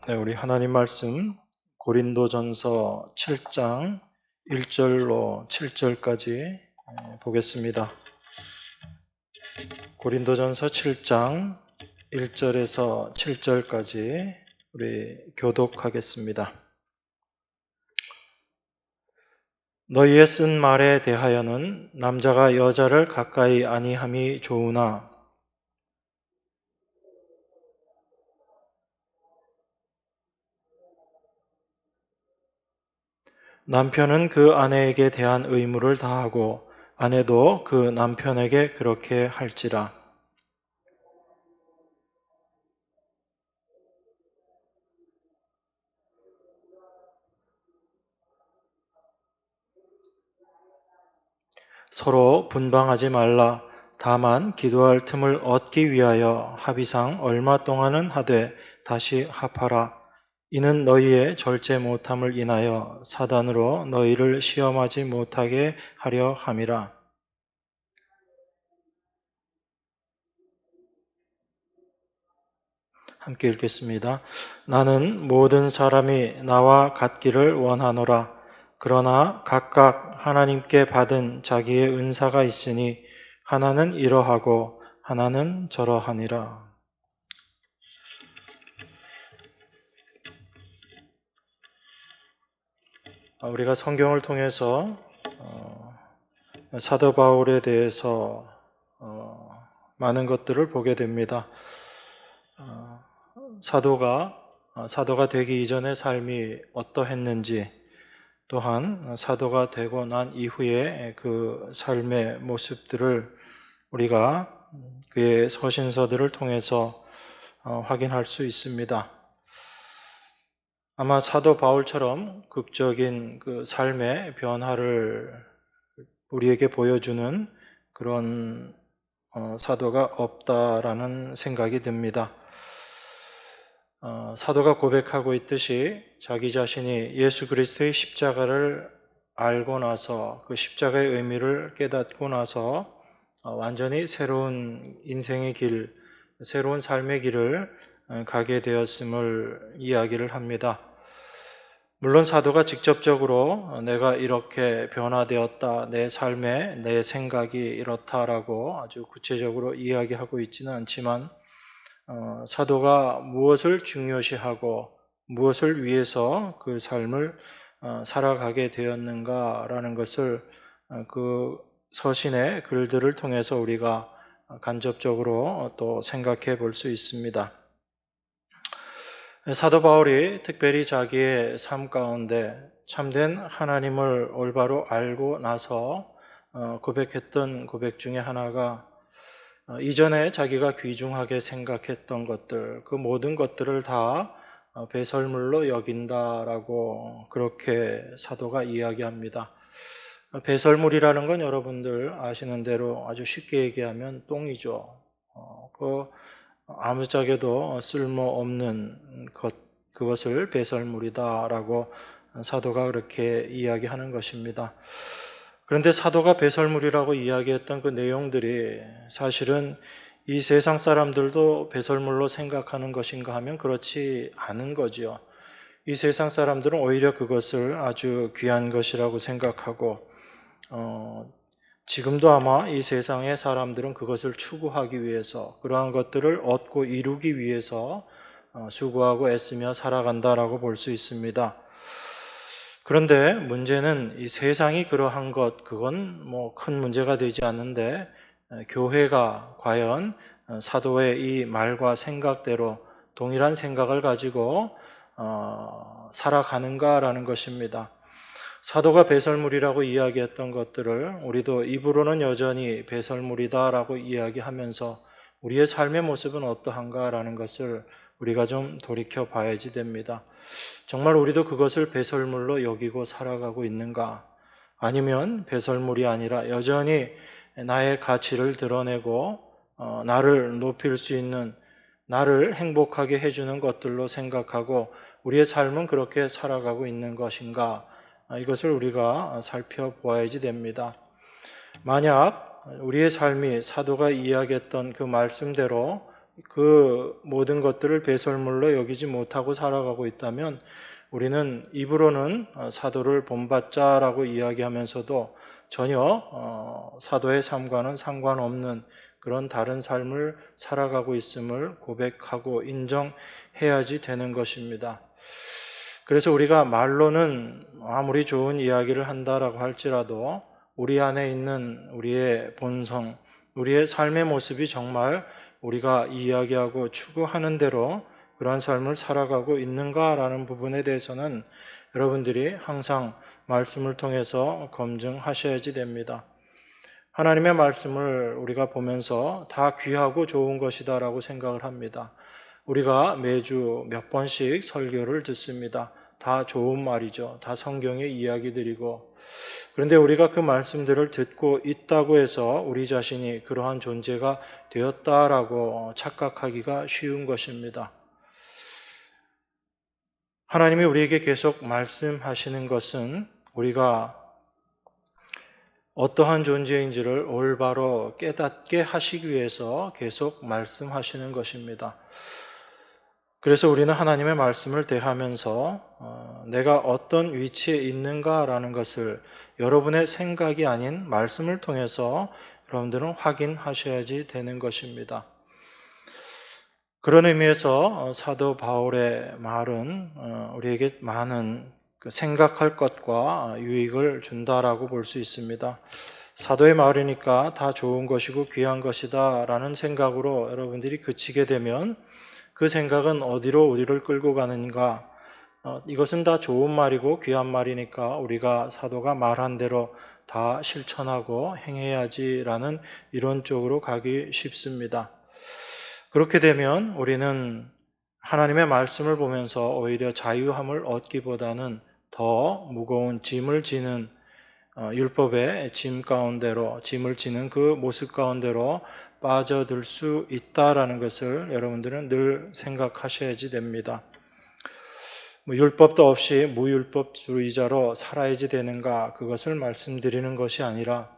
네, 우리 하나님 말씀 고린도전서 7장 1절로 7절까지 보겠습니다. 고린도전서 7장 1절에서 7절까지 우리 교독하겠습니다. 너희의 쓴 말에 대하여는 남자가 여자를 가까이 아니함이 좋으나 남편은 그 아내에게 대한 의무를 다하고 아내도 그 남편에게 그렇게 할지라. 서로 분방하지 말라. 다만 기도할 틈을 얻기 위하여 합의상 얼마 동안은 하되 다시 합하라. 이는 너희의 절제 못함을 인하여 사단으로 너희를 시험하지 못하게 하려 함이라. 함께 읽겠습니다. 나는 모든 사람이 나와 같기를 원하노라. 그러나 각각 하나님께 받은 자기의 은사가 있으니 하나는 이러하고 하나는 저러하니라. 우리가 성경을 통해서 사도 바울에 대해서 많은 것들을 보게 됩니다. 사도가 되기 이전의 삶이 어떠했는지, 또한 사도가 되고 난 이후에 그 삶의 모습들을 우리가 그의 서신서들을 통해서 확인할 수 있습니다. 아마 사도 바울처럼 극적인 그 삶의 변화를 우리에게 보여주는 그런 사도가 없다라는 생각이 듭니다. 사도가 고백하고 있듯이 자기 자신이 예수 그리스도의 십자가를 알고 나서 그 십자가의 의미를 깨닫고 나서 완전히 새로운 인생의 길, 새로운 삶의 길을 가게 되었음을 이야기를 합니다. 물론 사도가 직접적으로 내가 이렇게 변화되었다, 내 삶에 내 생각이 이렇다라고 아주 구체적으로 이야기하고 있지는 않지만 사도가 무엇을 중요시하고 무엇을 위해서 그 삶을 살아가게 되었는가라는 것을 그 서신의 글들을 통해서 우리가 간접적으로 또 생각해 볼 수 있습니다. 사도 바울이 특별히 자기의 삶 가운데 참된 하나님을 올바로 알고 나서 고백했던 고백 중에 하나가 이전에 자기가 귀중하게 생각했던 것들, 그 모든 것들을 다 배설물로 여긴다라고 그렇게 사도가 이야기합니다. 배설물이라는 건 여러분들 아시는 대로 아주 쉽게 얘기하면 똥이죠. 아무짝에도 쓸모없는 그것을 배설물이다라고 사도가 그렇게 이야기하는 것입니다. 그런데 사도가 배설물이라고 이야기했던 그 내용들이 사실은 이 세상 사람들도 배설물로 생각하는 것인가 하면 그렇지 않은 거죠. 이 세상 사람들은 오히려 그것을 아주 귀한 것이라고 생각하고 지금도 아마 이 세상의 사람들은 그것을 추구하기 위해서, 그러한 것들을 얻고 이루기 위해서 수고하고 애쓰며 살아간다라고 볼 수 있습니다. 그런데 문제는 이 세상이 그러한 것, 그건 뭐 큰 문제가 되지 않는데 교회가 과연 사도의 이 말과 생각대로 동일한 생각을 가지고 살아가는가라는 것입니다. 사도가 배설물이라고 이야기했던 것들을 우리도 입으로는 여전히 배설물이다라고 이야기하면서 우리의 삶의 모습은 어떠한가라는 것을 우리가 좀 돌이켜 봐야지 됩니다. 정말 우리도 그것을 배설물로 여기고 살아가고 있는가? 아니면 배설물이 아니라 여전히 나의 가치를 드러내고 나를 높일 수 있는, 나를 행복하게 해주는 것들로 생각하고 우리의 삶은 그렇게 살아가고 있는 것인가? 이것을 우리가 살펴보아야지 됩니다. 만약 우리의 삶이 사도가 이야기했던 그 말씀대로 그 모든 것들을 배설물로 여기지 못하고 살아가고 있다면 우리는 입으로는 사도를 본받자라고 이야기하면서도 전혀 사도의 삶과는 상관없는 그런 다른 삶을 살아가고 있음을 고백하고 인정해야지 되는 것입니다. 그래서 우리가 말로는 아무리 좋은 이야기를 한다라고 할지라도 우리 안에 있는 우리의 본성, 우리의 삶의 모습이 정말 우리가 이야기하고 추구하는 대로 그러한 삶을 살아가고 있는가라는 부분에 대해서는 여러분들이 항상 말씀을 통해서 검증하셔야지 됩니다. 하나님의 말씀을 우리가 보면서 다 귀하고 좋은 것이다라고 생각을 합니다. 우리가 매주 몇 번씩 설교를 듣습니다. 다 좋은 말이죠. 다 성경의 이야기들이고. 그런데 우리가 그 말씀들을 듣고 있다고 해서 우리 자신이 그러한 존재가 되었다라고 착각하기가 쉬운 것입니다. 하나님이 우리에게 계속 말씀하시는 것은 우리가 어떠한 존재인지를 올바로 깨닫게 하시기 위해서 계속 말씀하시는 것입니다. 그래서 우리는 하나님의 말씀을 대하면서 내가 어떤 위치에 있는가라는 것을 여러분의 생각이 아닌 말씀을 통해서 여러분들은 확인하셔야지 되는 것입니다. 그런 의미에서 사도 바울의 말은 우리에게 많은 생각할 것과 유익을 준다라고 볼 수 있습니다. 사도의 말이니까 다 좋은 것이고 귀한 것이다 라는 생각으로 여러분들이 그치게 되면 그 생각은 어디로 우리를 끌고 가는가? 이것은 다 좋은 말이고 귀한 말이니까 우리가 사도가 말한 대로 다 실천하고 행해야지라는 이론 쪽으로 가기 쉽습니다. 그렇게 되면 우리는 하나님의 말씀을 보면서 오히려 자유함을 얻기보다는 더 무거운 짐을 지는 율법의 짐 가운데로, 짐을 지는 그 모습 가운데로 빠져들 수 있다라는 것을 여러분들은 늘 생각하셔야지 됩니다. 율법도 없이 무율법주의자로 살아야지 되는가, 그것을 말씀드리는 것이 아니라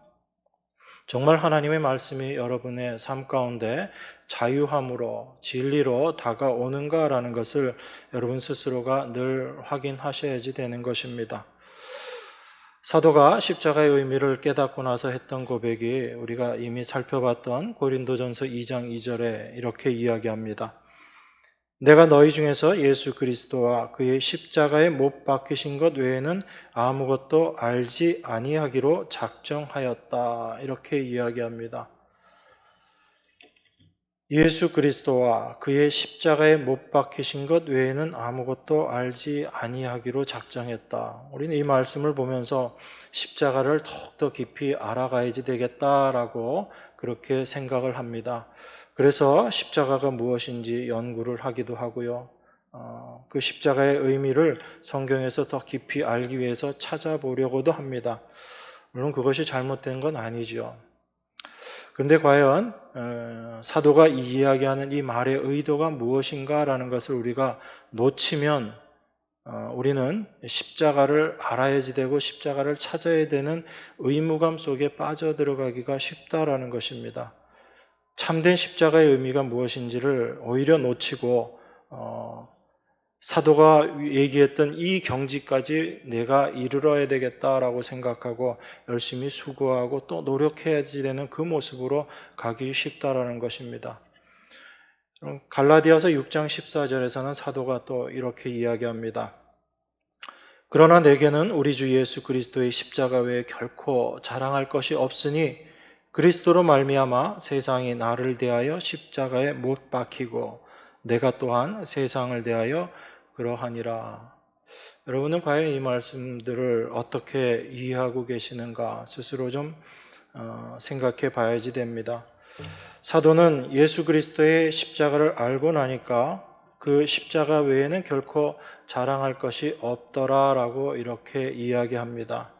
정말 하나님의 말씀이 여러분의 삶 가운데 자유함으로 진리로 다가오는가라는 것을 여러분 스스로가 늘 확인하셔야지 되는 것입니다. 사도가 십자가의 의미를 깨닫고 나서 했던 고백이 우리가 이미 살펴봤던 고린도전서 2장 2절에 이렇게 이야기합니다. 내가 너희 중에서 예수 그리스도와 그의 십자가에 못 박히신 것 외에는 아무것도 알지 아니하기로 작정하였다. 이렇게 이야기합니다. 예수 그리스도와 그의 십자가에 못 박히신 것 외에는 아무것도 알지 아니하기로 작정했다. 우리는 이 말씀을 보면서 십자가를 더욱더 깊이 알아가야지 되겠다라고 그렇게 생각을 합니다. 그래서 십자가가 무엇인지 연구를 하기도 하고요. 그 십자가의 의미를 성경에서 더 깊이 알기 위해서 찾아보려고도 합니다. 물론 그것이 잘못된 건 아니죠. 그런데 과연 사도가 이야기하는 이 말의 의도가 무엇인가라는 것을 우리가 놓치면 우리는 십자가를 알아야지 되고 십자가를 찾아야 되는 의무감 속에 빠져들어가기가 쉽다라는 것입니다. 참된 십자가의 의미가 무엇인지를 오히려 놓치고 사도가 얘기했던 이 경지까지 내가 이르러야 되겠다라고 생각하고 열심히 수고하고 또 노력해야지 되는 그 모습으로 가기 쉽다라는 것입니다. 갈라디아서 6장 14절에서는 사도가 또 이렇게 이야기합니다. 그러나 내게는 우리 주 예수 그리스도의 십자가 외에 결코 자랑할 것이 없으니 그리스도로 말미암아 세상이 나를 대하여 십자가에 못 박히고 내가 또한 세상을 대하여 그러하니라. 여러분은 과연 이 말씀들을 어떻게 이해하고 계시는가 스스로 좀 생각해 봐야지 됩니다. 사도는 예수 그리스도의 십자가를 알고 나니까 그 십자가 외에는 결코 자랑할 것이 없더라라고 이렇게 이야기합니다.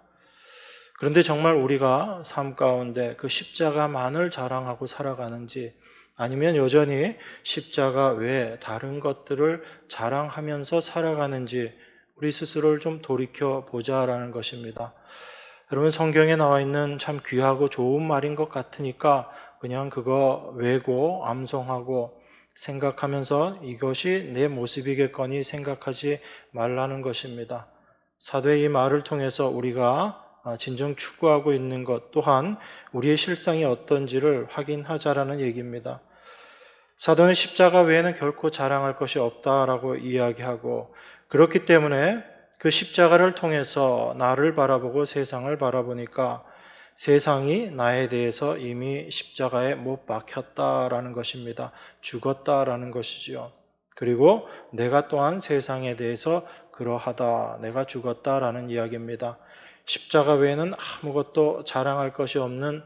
그런데 정말 우리가 삶 가운데 그 십자가만을 자랑하고 살아가는지 아니면 여전히 십자가 외에 다른 것들을 자랑하면서 살아가는지 우리 스스로를 좀 돌이켜 보자라는 것입니다. 여러분, 성경에 나와 있는 참 귀하고 좋은 말인 것 같으니까 그냥 그거 외고 암송하고 생각하면서 이것이 내 모습이겠거니 생각하지 말라는 것입니다. 사도의 이 말을 통해서 우리가 진정 추구하고 있는 것 또한 우리의 실상이 어떤지를 확인하자라는 얘기입니다. 사도는 십자가 외에는 결코 자랑할 것이 없다라고 이야기하고, 그렇기 때문에 그 십자가를 통해서 나를 바라보고 세상을 바라보니까 세상이 나에 대해서 이미 십자가에 못 박혔다라는 것입니다. 죽었다라는 것이지요. 그리고 내가 또한 세상에 대해서 그러하다, 내가 죽었다라는 이야기입니다. 십자가 외에는 아무것도 자랑할 것이 없는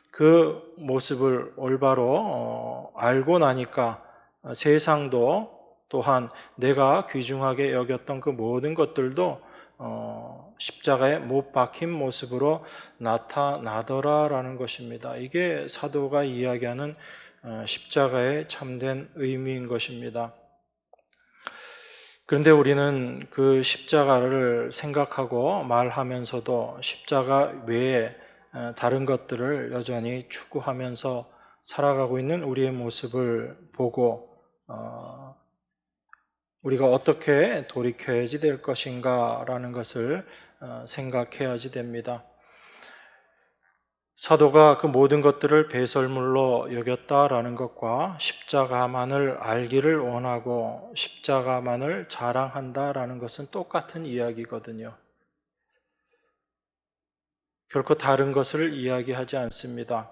그 모습을 올바로 알고 나니까 세상도 또한 내가 귀중하게 여겼던 그 모든 것들도 십자가에 못 박힌 모습으로 나타나더라라는 것입니다. 이게 사도가 이야기하는 십자가의 참된 의미인 것입니다. 그런데 우리는 그 십자가를 생각하고 말하면서도 십자가 외에 다른 것들을 여전히 추구하면서 살아가고 있는 우리의 모습을 보고 우리가 어떻게 돌이켜야지 될 것인가 라는 것을 생각해야지 됩니다. 사도가 그 모든 것들을 배설물로 여겼다라는 것과 십자가만을 알기를 원하고 십자가만을 자랑한다라는 것은 똑같은 이야기거든요. 결코 다른 것을 이야기하지 않습니다.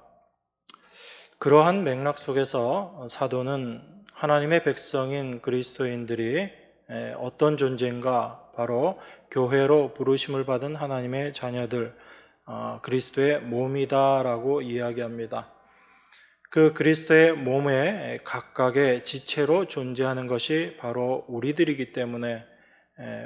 그러한 맥락 속에서 사도는 하나님의 백성인 그리스도인들이 어떤 존재인가, 바로 교회로 부르심을 받은 하나님의 자녀들, 그리스도의 몸이다라고 이야기합니다. 그 그리스도의 몸에 각각의 지체로 존재하는 것이 바로 우리들이기 때문에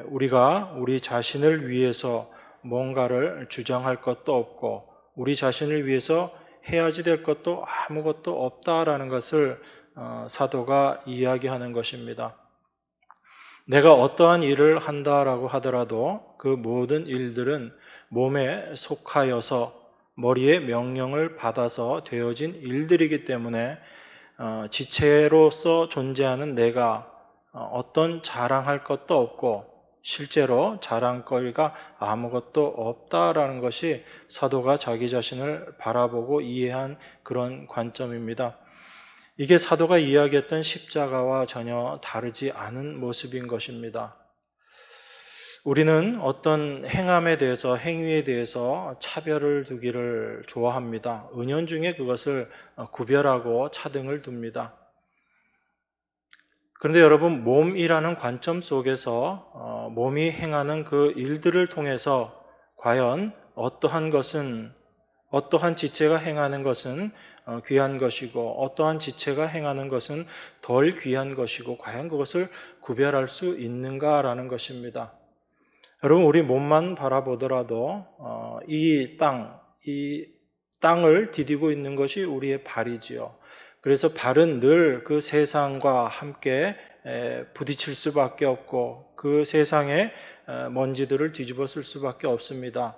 우리가 우리 자신을 위해서 뭔가를 주장할 것도 없고 우리 자신을 위해서 해야지 될 것도 아무것도 없다라는 것을 사도가 이야기하는 것입니다. 내가 어떠한 일을 한다라고 하더라도 그 모든 일들은 몸에 속하여서 머리의 명령을 받아서 되어진 일들이기 때문에 지체로서 존재하는 내가 어떤 자랑할 것도 없고 실제로 자랑거리가 아무것도 없다라는 것이 사도가 자기 자신을 바라보고 이해한 그런 관점입니다. 이게 사도가 이야기했던 십자가와 전혀 다르지 않은 모습인 것입니다. 우리는 어떤 행함에 대해서, 행위에 대해서 차별을 두기를 좋아합니다. 은연중에 그것을 구별하고 차등을 둡니다. 그런데 여러분, 몸이라는 관점 속에서 몸이 행하는 그 일들을 통해서 과연 어떠한 지체가 행하는 것은 귀한 것이고 어떠한 지체가 행하는 것은 덜 귀한 것이고 과연 그것을 구별할 수 있는가라는 것입니다. 여러분, 우리 몸만 바라보더라도 이 땅을 디디고 있는 것이 우리의 발이지요. 그래서 발은 늘 그 세상과 함께 부딪힐 수밖에 없고 그 세상의 먼지들을 뒤집어 쓸 수밖에 없습니다.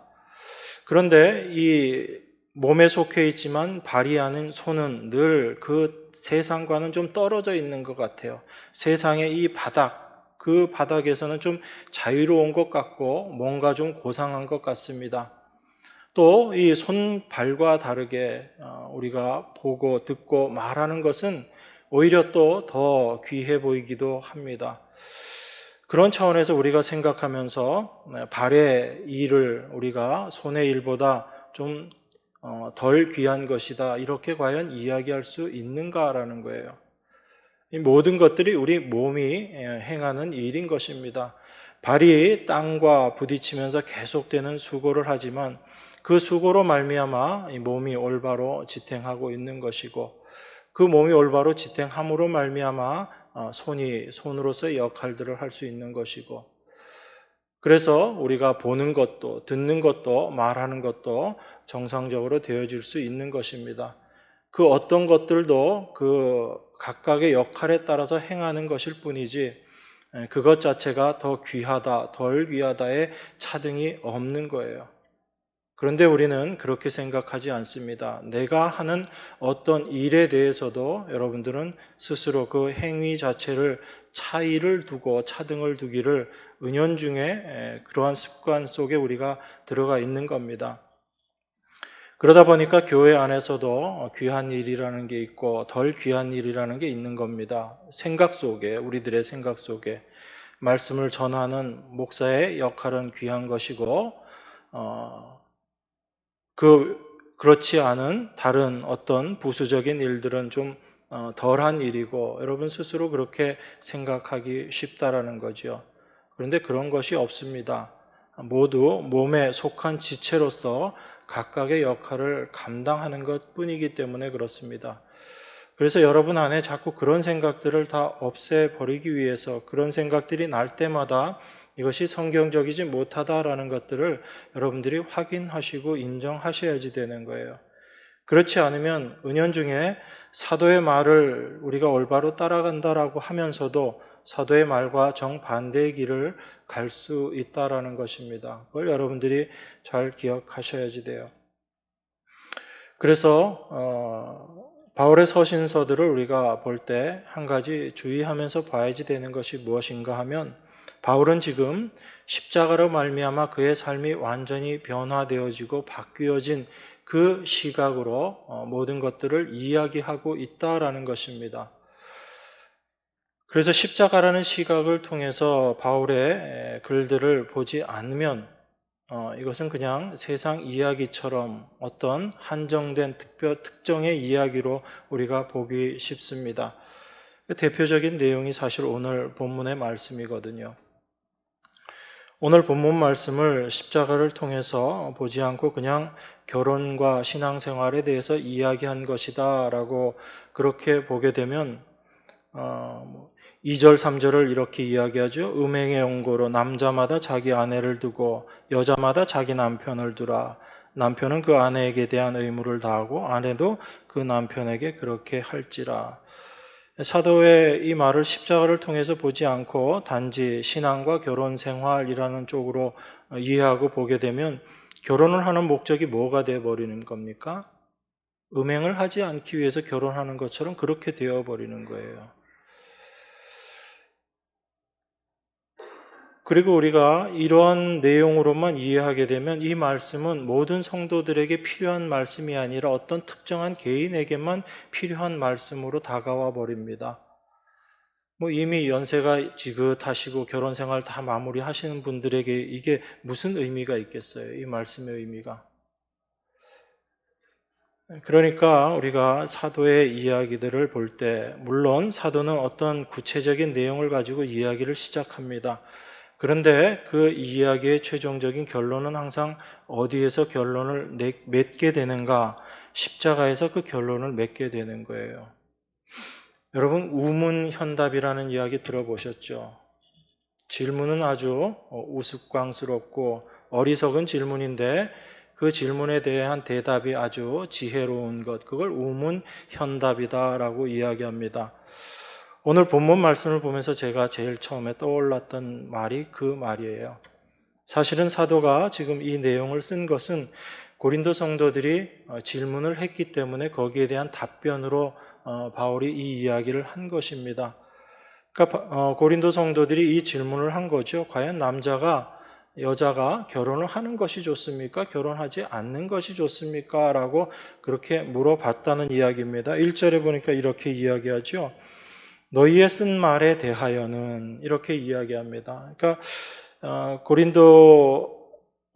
그런데 이 몸에 속해 있지만 발이 아닌 손은 늘 그 세상과는 좀 떨어져 있는 것 같아요. 세상의 이 바닥, 그 바닥에서는 좀 자유로운 것 같고 뭔가 좀 고상한 것 같습니다. 또 이 손발과 다르게 우리가 보고 듣고 말하는 것은 오히려 또 더 귀해 보이기도 합니다. 그런 차원에서 우리가 생각하면서 발의 일을 우리가 손의 일보다 좀 덜 귀한 것이다, 이렇게 과연 이야기할 수 있는가라는 거예요. 이 모든 것들이 우리 몸이 행하는 일인 것입니다. 발이 땅과 부딪히면서 계속되는 수고를 하지만 그 수고로 말미암아 이 몸이 올바로 지탱하고 있는 것이고 그 몸이 올바로 지탱함으로 말미암아 손이 손으로서의 역할들을 할 수 있는 것이고, 그래서 우리가 보는 것도 듣는 것도 말하는 것도 정상적으로 되어질 수 있는 것입니다. 그 어떤 것들도 그 각각의 역할에 따라서 행하는 것일 뿐이지 그것 자체가 더 귀하다, 덜 귀하다의 차등이 없는 거예요. 그런데 우리는 그렇게 생각하지 않습니다. 내가 하는 어떤 일에 대해서도 여러분들은 스스로 그 행위 자체를 차이를 두고 차등을 두기를 은연중에 그러한 습관 속에 우리가 들어가 있는 겁니다. 그러다 보니까 교회 안에서도 귀한 일이라는 게 있고 덜 귀한 일이라는 게 있는 겁니다. 생각 속에, 우리들의 생각 속에 말씀을 전하는 목사의 역할은 귀한 것이고 그렇지 않은 다른 어떤 부수적인 일들은 좀 덜한 일이고 여러분 스스로 그렇게 생각하기 쉽다라는 거죠. 그런데 그런 것이 없습니다. 모두 몸에 속한 지체로서 각각의 역할을 감당하는 것 뿐이기 때문에 그렇습니다. 그래서 여러분 안에 자꾸 그런 생각들을 다 없애버리기 위해서 그런 생각들이 날 때마다 이것이 성경적이지 못하다라는 것들을 여러분들이 확인하시고 인정하셔야지 되는 거예요. 그렇지 않으면 은연중에 사도의 말을 우리가 올바로 따라간다라고 하면서도 사도의 말과 정반대의 길을 갈 수 있다라는 것입니다. 그걸 여러분들이 잘 기억하셔야지 돼요. 그래서 바울의 서신서들을 우리가 볼 때 한 가지 주의하면서 봐야지 되는 것이 무엇인가 하면 바울은 지금 십자가로 말미암아 그의 삶이 완전히 변화되어지고 바뀌어진 그 시각으로 모든 것들을 이야기하고 있다라는 것입니다. 그래서 십자가라는 시각을 통해서 바울의 글들을 보지 않으면 이것은 그냥 세상 이야기처럼 어떤 한정된 특정의 이야기로 우리가 보기 쉽습니다. 대표적인 내용이 사실 오늘 본문의 말씀이거든요. 오늘 본문 말씀을 십자가를 통해서 보지 않고 그냥 결혼과 신앙생활에 대해서 이야기한 것이다 라고 그렇게 보게 되면 2절, 3절을 이렇게 이야기하죠. 음행의 연고로 남자마다 자기 아내를 두고 여자마다 자기 남편을 두라. 남편은 그 아내에게 대한 의무를 다하고 아내도 그 남편에게 그렇게 할지라. 사도의 이 말을 십자가를 통해서 보지 않고 단지 신앙과 결혼 생활이라는 쪽으로 이해하고 보게 되면 결혼을 하는 목적이 뭐가 되어버리는 겁니까? 음행을 하지 않기 위해서 결혼하는 것처럼 그렇게 되어버리는 거예요. 그리고 우리가 이러한 내용으로만 이해하게 되면 이 말씀은 모든 성도들에게 필요한 말씀이 아니라 어떤 특정한 개인에게만 필요한 말씀으로 다가와 버립니다. 이미 연세가 지긋하시고 결혼 생활 다 마무리하시는 분들에게 이게 무슨 의미가 있겠어요? 이 말씀의 의미가. 그러니까 우리가 사도의 이야기들을 볼 때 물론 사도는 어떤 구체적인 내용을 가지고 이야기를 시작합니다. 그런데 그 이야기의 최종적인 결론은 항상 어디에서 결론을 맺게 되는가? 십자가에서 그 결론을 맺게 되는 거예요. 여러분 우문현답이라는 이야기 들어보셨죠? 질문은 아주 우스꽝스럽고 어리석은 질문인데 그 질문에 대한 대답이 아주 지혜로운 것, 그걸 우문현답이다라고 이야기합니다. 오늘 본문 말씀을 보면서 제가 제일 처음에 떠올랐던 말이 그 말이에요. 사실은 사도가 지금 이 내용을 쓴 것은 고린도 성도들이 질문을 했기 때문에 거기에 대한 답변으로 바울이 이 이야기를 한 것입니다. 그러니까 고린도 성도들이 이 질문을 한 거죠. 과연 남자가 여자가 결혼을 하는 것이 좋습니까? 결혼하지 않는 것이 좋습니까? 라고 그렇게 물어봤다는 이야기입니다. 1절에 보니까 이렇게 이야기하죠. 너희의 쓴 말에 대하여는 이렇게 이야기합니다. 그러니까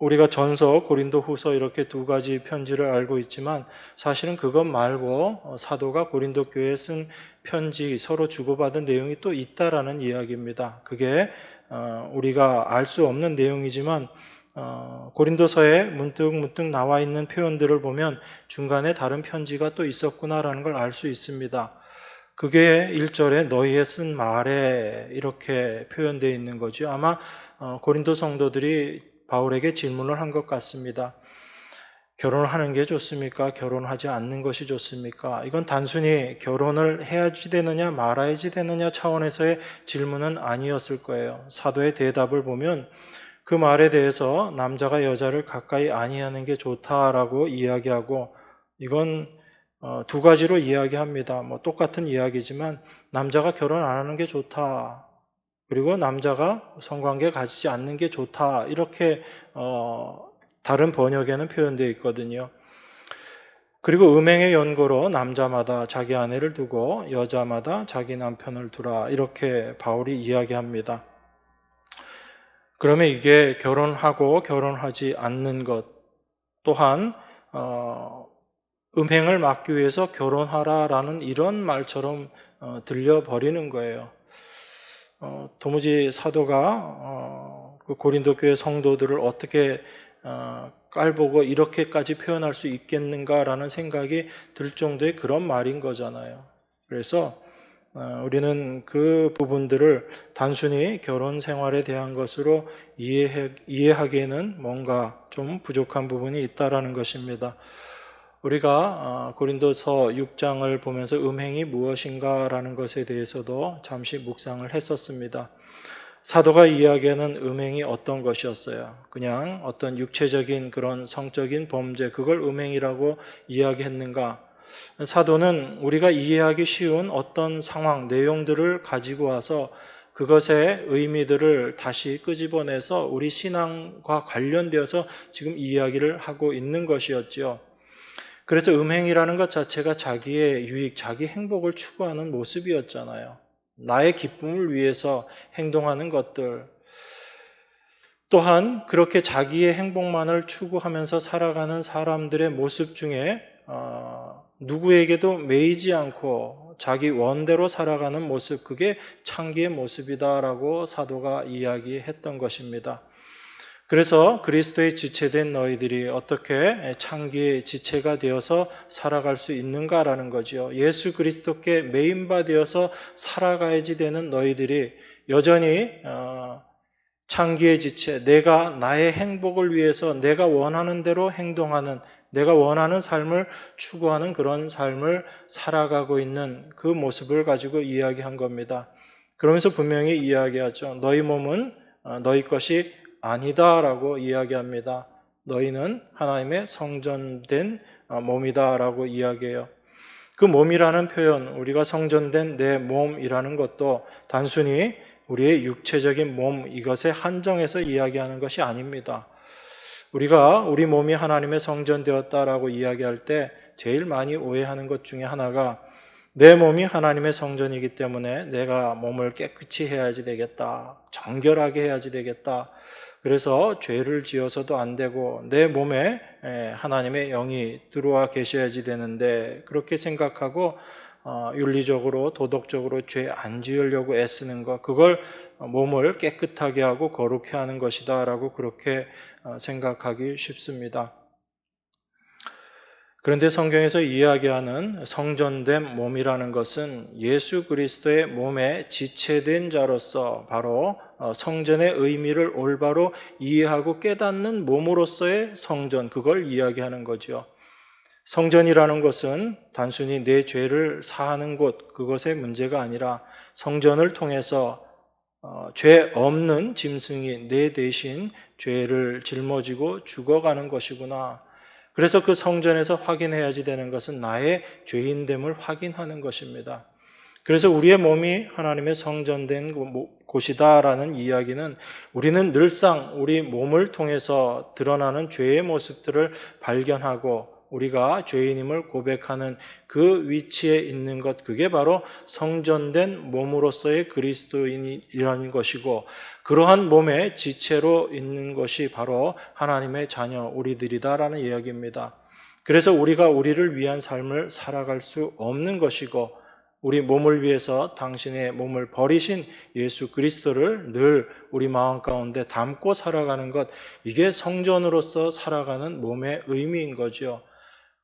우리가 전서, 고린도 후서 이렇게 두 가지 편지를 알고 있지만 사실은 그것 말고 사도가 고린도 교회에 쓴 편지 서로 주고받은 내용이 또 있다라는 이야기입니다. 그게 우리가 알 수 없는 내용이지만 고린도서에 문득 나와 있는 표현들을 보면 중간에 다른 편지가 또 있었구나라는 걸 알 수 있습니다. 그게 1절에 너희의 쓴 말에 이렇게 표현되어 있는 거죠. 아마 고린도 성도들이 바울에게 질문을 한 것 같습니다. 결혼을 하는 게 좋습니까? 결혼하지 않는 것이 좋습니까? 이건 단순히 결혼을 해야지 되느냐 말아야지 되느냐 차원에서의 질문은 아니었을 거예요. 사도의 대답을 보면 그 말에 대해서 남자가 여자를 가까이 아니하는 게 좋다라고 이야기하고, 이건 두 가지로 이야기합니다. 똑같은 이야기지만 남자가 결혼 안 하는 게 좋다, 그리고 남자가 성관계 가지지 않는 게 좋다, 이렇게 다른 번역에는 표현되어 있거든요. 그리고 음행의 연고로 남자마다 자기 아내를 두고 여자마다 자기 남편을 두라, 이렇게 바울이 이야기합니다. 그러면 이게 결혼하고 결혼하지 않는 것 또한 음행을 막기 위해서 결혼하라라는 이런 말처럼 들려버리는 거예요. 도무지 사도가 그 고린도 교회 성도들을 어떻게 깔보고 이렇게까지 표현할 수 있겠는가라는 생각이 들 정도의 그런 말인 거잖아요. 그래서 우리는 그 부분들을 단순히 결혼 생활에 대한 것으로 이해하기에는 뭔가 좀 부족한 부분이 있다라는 것입니다. 우리가 고린도서 6장을 보면서 음행이 무엇인가라는 것에 대해서도 잠시 묵상을 했었습니다. 사도가 이야기하는 음행이 어떤 것이었어요? 그냥 어떤 육체적인 그런 성적인 범죄, 그걸 음행이라고 이야기했는가? 사도는 우리가 이해하기 쉬운 어떤 상황, 내용들을 가지고 와서 그것의 의미들을 다시 끄집어내서 우리 신앙과 관련되어서 지금 이야기를 하고 있는 것이었죠. 그래서 음행이라는 것 자체가 자기의 유익, 자기 행복을 추구하는 모습이었잖아요. 나의 기쁨을 위해서 행동하는 것들, 또한 그렇게 자기의 행복만을 추구하면서 살아가는 사람들의 모습 중에 누구에게도 매이지 않고 자기 원대로 살아가는 모습, 그게 창기의 모습이다라고 사도가 이야기했던 것입니다. 그래서 그리스도의 지체된 너희들이 어떻게 창기의 지체가 되어서 살아갈 수 있는가라는 거죠. 예수 그리스도께 매인바되어서 살아가야지 되는 너희들이 여전히 창기의 지체, 내가 나의 행복을 위해서 내가 원하는 대로 행동하는, 내가 원하는 삶을 추구하는 그런 삶을 살아가고 있는 그 모습을 가지고 이야기한 겁니다. 그러면서 분명히 이야기하죠. 너희 몸은 너희 것이 아니다라고 이야기합니다. 너희는 하나님의 성전된 몸이다라고 이야기해요. 그 몸이라는 표현, 우리가 성전된 내 몸이라는 것도 단순히 우리의 육체적인 몸, 이것에 한정해서 이야기하는 것이 아닙니다. 우리가 우리 몸이 하나님의 성전되었다라고 이야기할 때 제일 많이 오해하는 것 중에 하나가, 내 몸이 하나님의 성전이기 때문에 내가 몸을 깨끗이 해야지 되겠다, 정결하게 해야지 되겠다, 그래서 죄를 지어서도 안 되고 내 몸에 하나님의 영이 들어와 계셔야지 되는데, 그렇게 생각하고 윤리적으로 도덕적으로 죄 안 지으려고 애쓰는 것, 그걸 몸을 깨끗하게 하고 거룩해 하는 것이다 라고 그렇게 생각하기 쉽습니다. 그런데 성경에서 이야기하는 성전된 몸이라는 것은 예수 그리스도의 몸에 지체된 자로서 바로 성전의 의미를 올바로 이해하고 깨닫는 몸으로서의 성전, 그걸 이야기하는 거죠. 성전이라는 것은 단순히 내 죄를 사하는 곳, 그것의 문제가 아니라 성전을 통해서 죄 없는 짐승이 내 대신 죄를 짊어지고 죽어가는 것이구나. 그래서 그 성전에서 확인해야지 되는 것은 나의 죄인됨을 확인하는 것입니다. 그래서 우리의 몸이 하나님의 성전된 곳이다라는 이야기는, 우리는 늘상 우리 몸을 통해서 드러나는 죄의 모습들을 발견하고 우리가 죄인임을 고백하는 그 위치에 있는 것, 그게 바로 성전된 몸으로서의 그리스도인이라는 것이고, 그러한 몸의 지체로 있는 것이 바로 하나님의 자녀 우리들이다라는 이야기입니다. 그래서 우리가 우리를 위한 삶을 살아갈 수 없는 것이고, 우리 몸을 위해서 당신의 몸을 버리신 예수 그리스도를 늘 우리 마음 가운데 담고 살아가는 것, 이게 성전으로서 살아가는 몸의 의미인 거죠.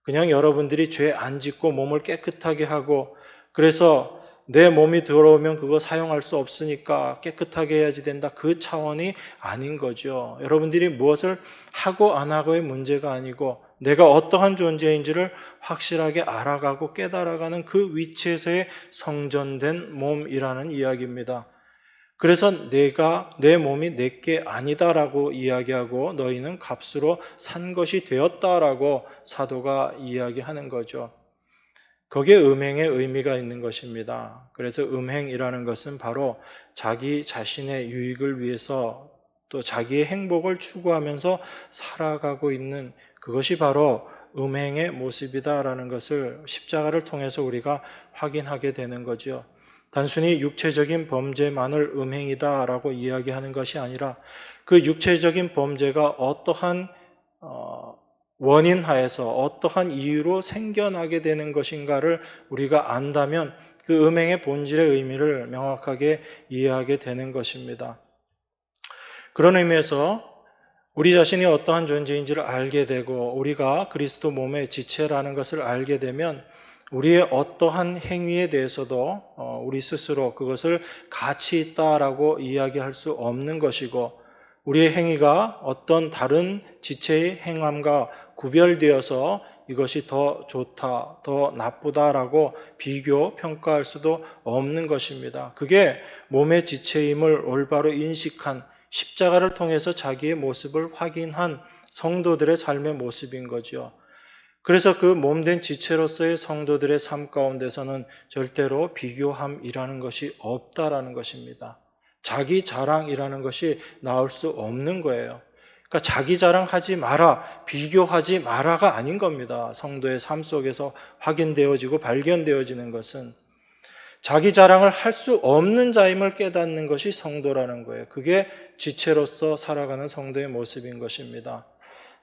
그냥 여러분들이 죄 안 짓고 몸을 깨끗하게 하고, 그래서 내 몸이 더러우면 그거 사용할 수 없으니까 깨끗하게 해야지 된다, 그 차원이 아닌 거죠. 여러분들이 무엇을 하고 안 하고의 문제가 아니고, 내가 어떠한 존재인지를 확실하게 알아가고 깨달아가는 그 위치에서의 성전된 몸이라는 이야기입니다. 그래서 내 몸이 내게 아니다라고 이야기하고 너희는 값으로 산 것이 되었다라고 사도가 이야기하는 거죠. 거기에 음행의 의미가 있는 것입니다. 그래서 음행이라는 것은 바로 자기 자신의 유익을 위해서 또 자기의 행복을 추구하면서 살아가고 있는 그것이 바로 음행의 모습이다라는 것을 십자가를 통해서 우리가 확인하게 되는 거죠. 단순히 육체적인 범죄만을 음행이다라고 이야기하는 것이 아니라 그 육체적인 범죄가 어떠한 원인 하에서 어떠한 이유로 생겨나게 되는 것인가를 우리가 안다면 그 음행의 본질의 의미를 명확하게 이해하게 되는 것입니다. 그런 의미에서 우리 자신이 어떠한 존재인지를 알게 되고 우리가 그리스도 몸의 지체라는 것을 알게 되면 우리의 어떠한 행위에 대해서도 우리 스스로 그것을 가치 있다라고 이야기할 수 없는 것이고 우리의 행위가 어떤 다른 지체의 행함과 구별되어서 이것이 더 좋다, 더 나쁘다라고 비교, 평가할 수도 없는 것입니다. 그게 몸의 지체임을 올바로 인식한 십자가를 통해서 자기의 모습을 확인한 성도들의 삶의 모습인 거죠. 그래서 그 몸된 지체로서의 성도들의 삶 가운데서는 절대로 비교함이라는 것이 없다라는 것입니다. 자기 자랑이라는 것이 나올 수 없는 거예요. 그러니까 자기 자랑하지 마라, 비교하지 마라가 아닌 겁니다. 성도의 삶 속에서 확인되어지고 발견되어지는 것은 자기 자랑을 할 수 없는 자임을 깨닫는 것이 성도라는 거예요. 그게 지체로서 살아가는 성도의 모습인 것입니다.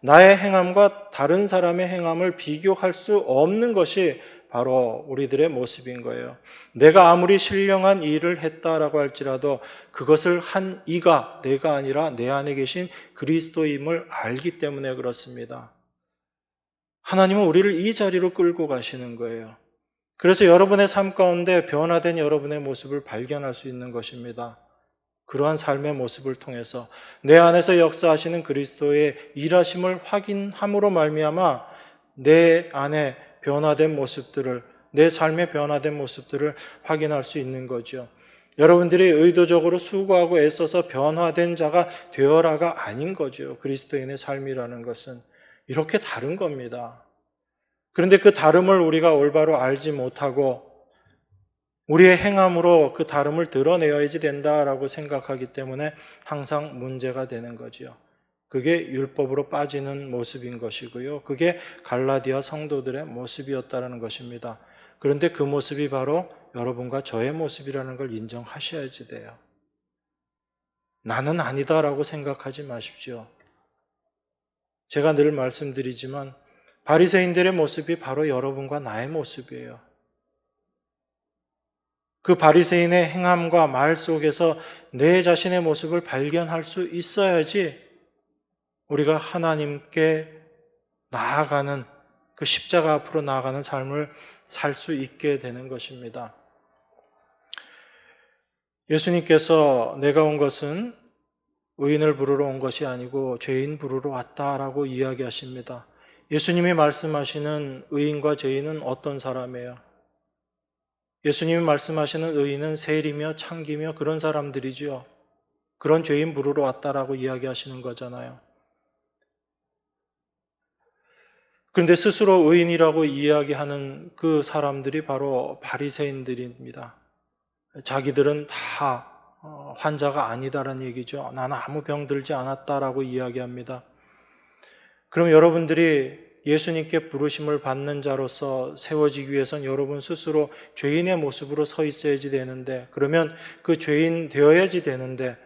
나의 행함과 다른 사람의 행함을 비교할 수 없는 것이 바로 우리들의 모습인 거예요. 내가 아무리 신령한 일을 했다라고 할지라도 그것을 한 이가 내가 아니라 내 안에 계신 그리스도임을 알기 때문에 그렇습니다. 하나님은 우리를 이 자리로 끌고 가시는 거예요. 그래서 여러분의 삶 가운데 변화된 여러분의 모습을 발견할 수 있는 것입니다. 그러한 삶의 모습을 통해서 내 안에서 역사하시는 그리스도의 일하심을 확인함으로 말미암아 내 안에 변화된 모습들을, 내 삶의 변화된 모습들을 확인할 수 있는 거죠. 여러분들이 의도적으로 수고하고 애써서 변화된 자가 되어라가 아닌 거죠. 그리스도인의 삶이라는 것은 이렇게 다른 겁니다. 그런데 그 다름을 우리가 올바로 알지 못하고 우리의 행함으로 그 다름을 드러내야지 된다라고 생각하기 때문에 항상 문제가 되는 거죠. 그게 율법으로 빠지는 모습인 것이고요. 그게 갈라디아 성도들의 모습이었다는 것입니다. 그런데 그 모습이 바로 여러분과 저의 모습이라는 걸 인정하셔야지 돼요. 나는 아니다라고 생각하지 마십시오. 제가 늘 말씀드리지만 바리새인들의 모습이 바로 여러분과 나의 모습이에요. 그 바리새인의 행함과 말 속에서 내 자신의 모습을 발견할 수 있어야지 우리가 하나님께 나아가는 그 십자가 앞으로 나아가는 삶을 살 수 있게 되는 것입니다. 예수님께서 내가 온 것은 의인을 부르러 온 것이 아니고 죄인 부르러 왔다라고 이야기하십니다. 예수님이 말씀하시는 의인과 죄인은 어떤 사람이에요? 예수님이 말씀하시는 의인은 세리며 창기며 그런 사람들이죠. 그런 죄인 부르러 왔다라고 이야기하시는 거잖아요. 그런데 스스로 의인이라고 이야기하는 그 사람들이 바로 바리새인들입니다. 자기들은 다 환자가 아니다라는 얘기죠. 나는 아무 병 들지 않았다라고 이야기합니다. 그럼 여러분들이 예수님께 부르심을 받는 자로서 세워지기 위해선 여러분 스스로 죄인의 모습으로 서 있어야지 되는데, 그러면 그 죄인 되어야지 되는데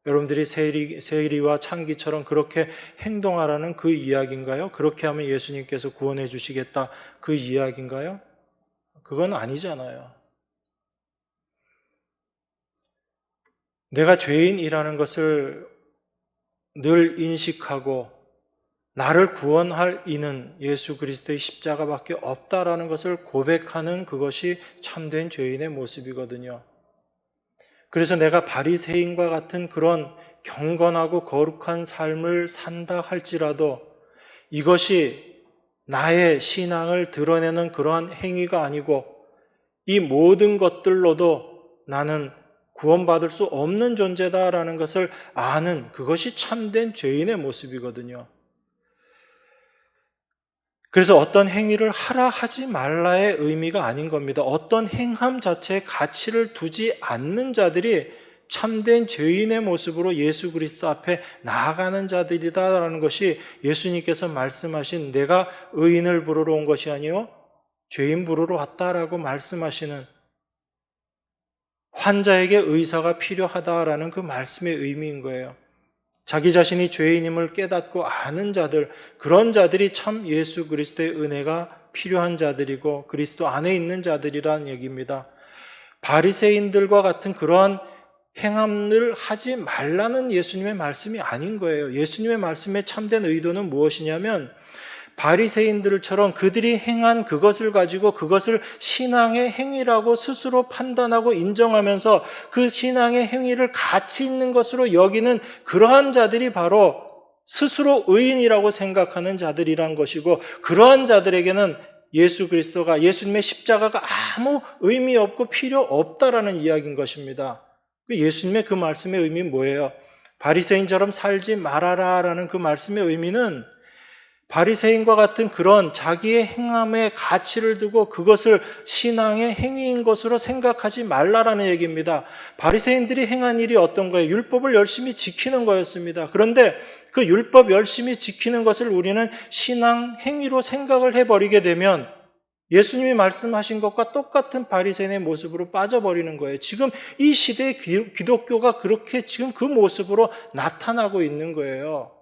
여러분들이 세리와 창기처럼 그렇게 행동하라는 그 이야기인가요? 그렇게 하면 예수님께서 구원해 주시겠다 그 이야기인가요? 그건 아니잖아요. 내가 죄인이라는 것을 늘 인식하고 나를 구원할 이는 예수 그리스도의 십자가밖에 없다라는 것을 고백하는 그것이 참된 죄인의 모습이거든요. 그래서 내가 바리새인과 같은 그런 경건하고 거룩한 삶을 산다 할지라도 이것이 나의 신앙을 드러내는 그러한 행위가 아니고 이 모든 것들로도 나는 구원받을 수 없는 존재다라는 것을 아는 그것이 참된 죄인의 모습이거든요. 그래서 어떤 행위를 하라 하지 말라의 의미가 아닌 겁니다. 어떤 행함 자체에 가치를 두지 않는 자들이 참된 죄인의 모습으로 예수 그리스도 앞에 나아가는 자들이다라는 것이 예수님께서 말씀하신 내가 의인을 부르러 온 것이 아니요 죄인 부르러 왔다라고 말씀하시는 환자에게 의사가 필요하다라는 그 말씀의 의미인 거예요. 자기 자신이 죄인임을 깨닫고 아는 자들, 그런 자들이 참 예수 그리스도의 은혜가 필요한 자들이고 그리스도 안에 있는 자들이라는 얘기입니다. 바리새인들과 같은 그러한 행함을 하지 말라는 예수님의 말씀이 아닌 거예요. 예수님의 말씀의 참된 의도는 무엇이냐면 바리새인들처럼 그들이 행한 그것을 가지고 그것을 신앙의 행위라고 스스로 판단하고 인정하면서 그 신앙의 행위를 가치 있는 것으로 여기는 그러한 자들이 바로 스스로 의인이라고 생각하는 자들이란 것이고, 그러한 자들에게는 예수 그리스도가, 예수님의 십자가가 아무 의미 없고 필요 없다라는 이야기인 것입니다. 예수님의 그 말씀의 의미는 뭐예요? 바리새인처럼 살지 말아라라는 그 말씀의 의미는 바리새인과 같은 그런 자기의 행함에 가치를 두고 그것을 신앙의 행위인 것으로 생각하지 말라라는 얘기입니다. 바리새인들이 행한 일이 어떤 거예요? 율법을 열심히 지키는 거였습니다. 그런데 그 율법 열심히 지키는 것을 우리는 신앙 행위로 생각을 해버리게 되면 예수님이 말씀하신 것과 똑같은 바리새인의 모습으로 빠져버리는 거예요. 지금 이 시대의 기독교가 그렇게 지금 그 모습으로 나타나고 있는 거예요.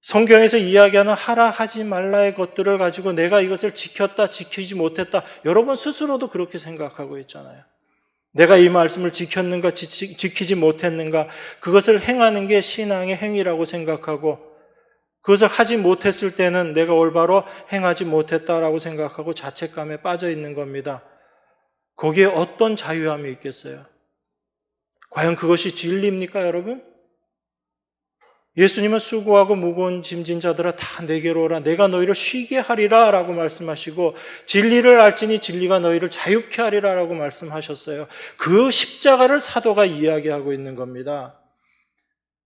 성경에서 이야기하는 하라 하지 말라의 것들을 가지고 내가 이것을 지켰다, 지키지 못했다. 여러분 스스로도 그렇게 생각하고 있잖아요. 내가 이 말씀을 지켰는가, 지키지 못했는가, 그것을 행하는 게 신앙의 행위라고 생각하고, 그것을 하지 못했을 때는 내가 올바로 행하지 못했다라고 생각하고 자책감에 빠져 있는 겁니다. 거기에 어떤 자유함이 있겠어요? 과연 그것이 진리입니까, 여러분? 예수님은 수고하고 무거운 짐진 자들아 다 내게로 오라, 내가 너희를 쉬게 하리라 라고 말씀하시고, 진리를 알지니 진리가 너희를 자유케 하리라 라고 말씀하셨어요. 그 십자가를 사도가 이야기하고 있는 겁니다.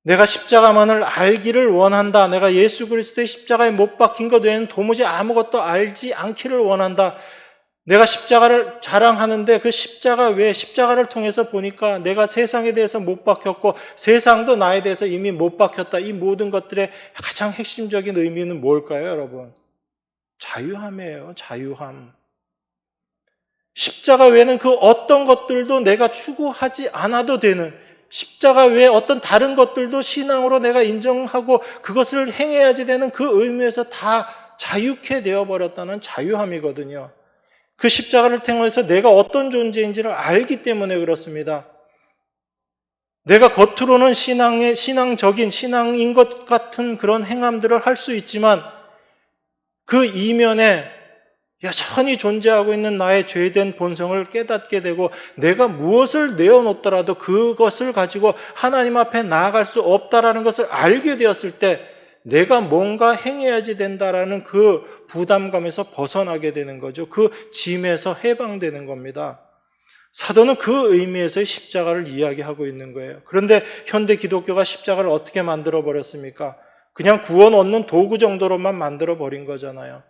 내가 십자가만을 알기를 원한다. 내가 예수 그리스도의 십자가에 못 박힌 것 외에는 도무지 아무것도 알지 않기를 원한다. 내가 십자가를 자랑하는데 그 십자가 외에 십자가를 통해서 보니까 내가 세상에 대해서 못 박혔고 세상도 나에 대해서 이미 못 박혔다. 이 모든 것들의 가장 핵심적인 의미는 뭘까요, 여러분? 자유함이에요. 자유함. 십자가 외에는 그 어떤 것들도 내가 추구하지 않아도 되는, 십자가 외에 어떤 다른 것들도 신앙으로 내가 인정하고 그것을 행해야지 되는 그 의미에서 다 자유케 되어버렸다는 자유함이거든요. 그 십자가를 통해서 내가 어떤 존재인지를 알기 때문에 그렇습니다. 내가 겉으로는 신앙적인 신앙인 것 같은 그런 행함들을 할 수 있지만 그 이면에 여전히 존재하고 있는 나의 죄된 본성을 깨닫게 되고, 내가 무엇을 내어놓더라도 그것을 가지고 하나님 앞에 나아갈 수 없다라는 것을 알게 되었을 때 내가 뭔가 행해야지 된다라는 그 부담감에서 벗어나게 되는 거죠. 그 짐에서 해방되는 겁니다. 사도는 그 의미에서의 십자가를 이야기하고 있는 거예요. 그런데 현대 기독교가 십자가를 어떻게 만들어 버렸습니까? 그냥 구원 얻는 도구 정도로만 만들어 버린 거잖아요.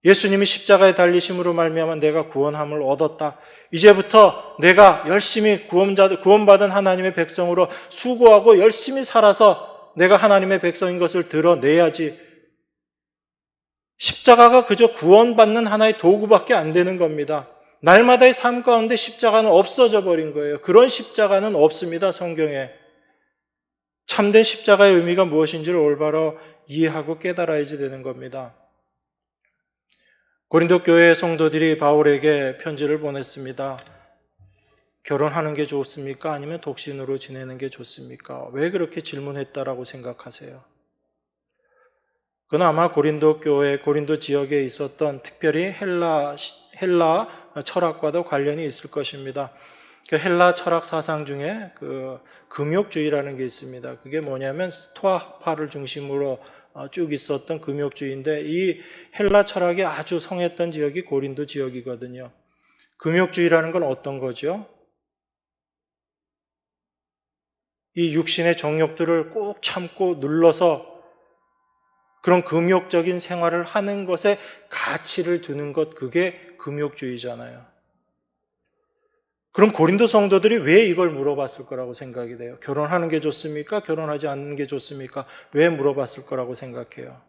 예수님이 십자가에 달리심으로 말미암아 내가 구원함을 얻었다. 이제부터 내가 열심히 구원받은 하나님의 백성으로 수고하고 열심히 살아서 내가 하나님의 백성인 것을 드러내야지. 십자가가 그저 구원받는 하나의 도구밖에 안 되는 겁니다. 날마다의 삶 가운데 십자가는 없어져 버린 거예요. 그런 십자가는 없습니다, 성경에. 참된 십자가의 의미가 무엇인지를 올바로 이해하고 깨달아야지 되는 겁니다. 고린도 교회 성도들이 바울에게 편지를 보냈습니다. 결혼하는 게 좋습니까? 아니면 독신으로 지내는 게 좋습니까? 왜 그렇게 질문했다라고 생각하세요? 그건 아마 고린도 교회, 고린도 지역에 있었던 특별히 헬라 철학과도 관련이 있을 것입니다. 그 헬라 철학 사상 중에 그 금욕주의라는 게 있습니다. 그게 뭐냐면 스토아파를 중심으로 쭉 있었던 금욕주의인데, 이 헬라 철학이 아주 성했던 지역이 고린도 지역이거든요. 금욕주의라는 건 어떤 거죠? 이 육신의 정욕들을 꼭 참고 눌러서 그런 금욕적인 생활을 하는 것에 가치를 두는 것, 그게 금욕주의잖아요. 그럼 고린도 성도들이 왜 이걸 물어봤을 거라고 생각이 돼요? 결혼하는 게 좋습니까? 결혼하지 않는 게 좋습니까? 왜 물어봤을 거라고 생각해요?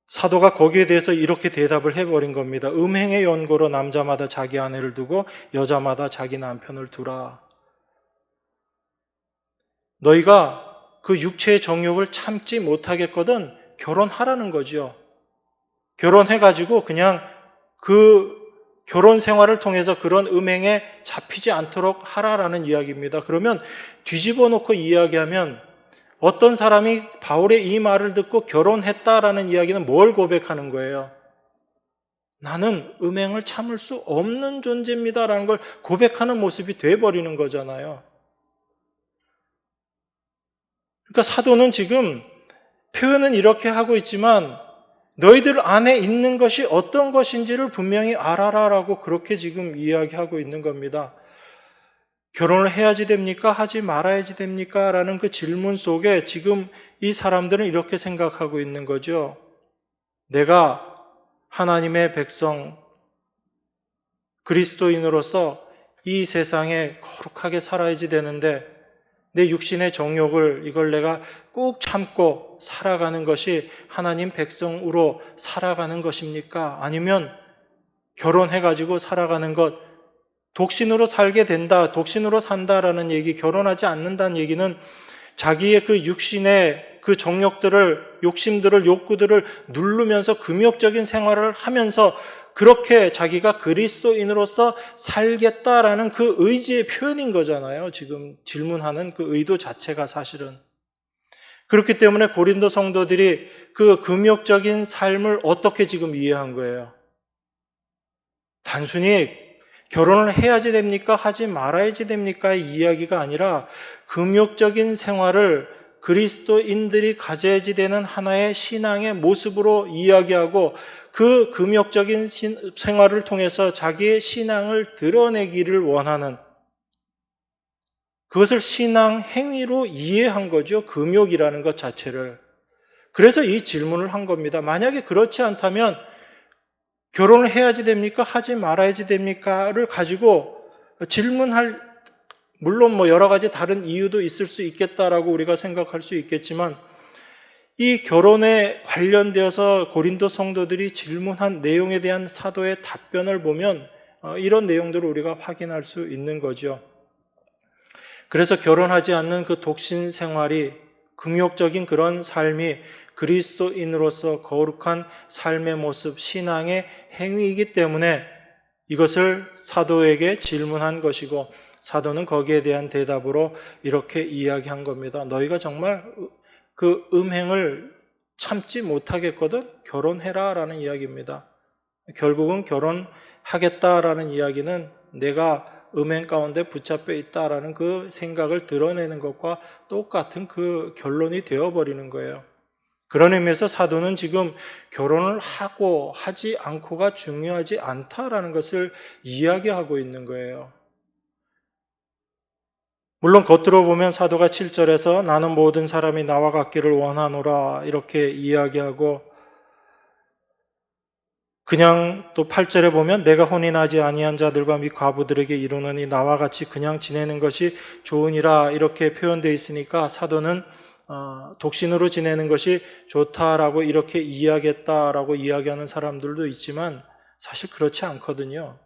사도가 거기에 대해서 이렇게 대답을 해버린 겁니다. 음행의 연고로 남자마다 자기 아내를 두고 여자마다 자기 남편을 두라. 너희가 그 육체의 정욕을 참지 못하겠거든 결혼하라는 거죠. 결혼해가지고 그냥 그 결혼 생활을 통해서 그런 음행에 잡히지 않도록 하라라는 이야기입니다. 그러면 뒤집어 놓고 이야기하면 어떤 사람이 바울의 이 말을 듣고 결혼했다라는 이야기는 뭘 고백하는 거예요? 나는 음행을 참을 수 없는 존재입니다라는 걸 고백하는 모습이 돼버리는 거잖아요. 그러니까 사도는 지금 표현은 이렇게 하고 있지만 너희들 안에 있는 것이 어떤 것인지를 분명히 알아라라고 그렇게 지금 이야기하고 있는 겁니다. 결혼을 해야지 됩니까? 하지 말아야지 됩니까? 라는 그 질문 속에 지금 이 사람들은 이렇게 생각하고 있는 거죠. 내가 하나님의 백성, 그리스도인으로서 이 세상에 거룩하게 살아야지 되는데 내 육신의 정욕을 이걸 내가 꼭 참고 살아가는 것이 하나님 백성으로 살아가는 것입니까? 아니면 결혼해가지고 살아가는 것, 독신으로 살게 된다, 독신으로 산다라는 얘기, 결혼하지 않는다는 얘기는 자기의 그 육신의 그 정욕들을, 욕심들을, 욕구들을 누르면서 금욕적인 생활을 하면서 그렇게 자기가 그리스도인으로서 살겠다라는 그 의지의 표현인 거잖아요. 지금 질문하는 그 의도 자체가 사실은. 그렇기 때문에 고린도 성도들이 그 금욕적인 삶을 어떻게 지금 이해한 거예요? 단순히 결혼을 해야지 됩니까? 하지 말아야지 됩니까?의 이야기가 아니라 금욕적인 생활을 그리스도인들이 가져야지 되는 하나의 신앙의 모습으로 이야기하고 그 금욕적인 생활을 통해서 자기의 신앙을 드러내기를 원하는 그것을 신앙 행위로 이해한 거죠. 금욕이라는 것 자체를. 그래서 이 질문을 한 겁니다. 만약에 그렇지 않다면 결혼을 해야지 됩니까? 하지 말아야지 됩니까?를 가지고 질문할, 물론 뭐 여러 가지 다른 이유도 있을 수 있겠다라고 우리가 생각할 수 있겠지만 이 결혼에 관련되어서 고린도 성도들이 질문한 내용에 대한 사도의 답변을 보면 이런 내용들을 우리가 확인할 수 있는 거죠. 그래서 결혼하지 않는 그 독신 생활이 금욕적인 그런 삶이 그리스도인으로서 거룩한 삶의 모습, 신앙의 행위이기 때문에 이것을 사도에게 질문한 것이고 사도는 거기에 대한 대답으로 이렇게 이야기한 겁니다. 너희가 정말 그 음행을 참지 못하겠거든 결혼해라 라는 이야기입니다. 결국은 결혼하겠다라는 이야기는 내가 음행 가운데 붙잡혀 있다라는 그 생각을 드러내는 것과 똑같은 그 결론이 되어버리는 거예요. 그런 의미에서 사도는 지금 결혼을 하고 하지 않고가 중요하지 않다라는 것을 이야기하고 있는 거예요. 물론 겉으로 보면 사도가 7절에서 나는 모든 사람이 나와 같기를 원하노라 이렇게 이야기하고 그냥 또 8절에 보면 내가 혼인하지 아니한 자들과 및 과부들에게 이르노니 나와 같이 그냥 지내는 것이 좋으니라 이렇게 표현되어 있으니까 사도는 독신으로 지내는 것이 좋다라고 이렇게 이야기했다라고 이야기하는 사람들도 있지만 사실 그렇지 않거든요.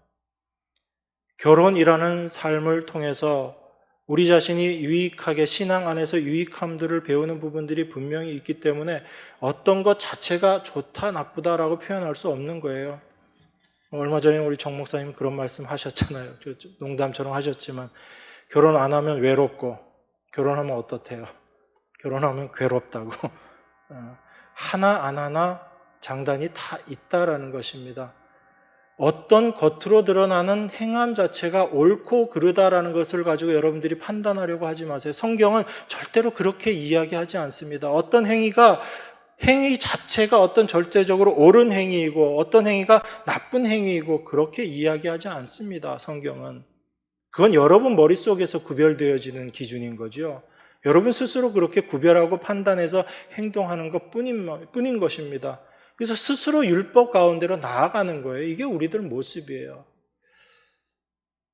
결혼이라는 삶을 통해서 우리 자신이 유익하게 신앙 안에서 유익함들을 배우는 부분들이 분명히 있기 때문에 어떤 것 자체가 좋다 나쁘다라고 표현할 수 없는 거예요. 얼마 전에 우리 정 목사님 그런 말씀 하셨잖아요. 농담처럼 하셨지만 결혼 안 하면 외롭고 결혼하면 어떻대요? 결혼하면 괴롭다고. 하나 안 하나 장단이 다 있다라는 것입니다. 어떤 겉으로 드러나는 행함 자체가 옳고 그르다라는 것을 가지고 여러분들이 판단하려고 하지 마세요. 성경은 절대로 그렇게 이야기하지 않습니다. 어떤 행위가 행위 자체가 어떤 절대적으로 옳은 행위이고 어떤 행위가 나쁜 행위이고 그렇게 이야기하지 않습니다. 성경은. 그건 여러분 머릿속에서 구별되어지는 기준인 거죠. 여러분 스스로 그렇게 구별하고 판단해서 행동하는 것 뿐인 것입니다. 그래서 스스로 율법 가운데로 나아가는 거예요. 이게 우리들 모습이에요.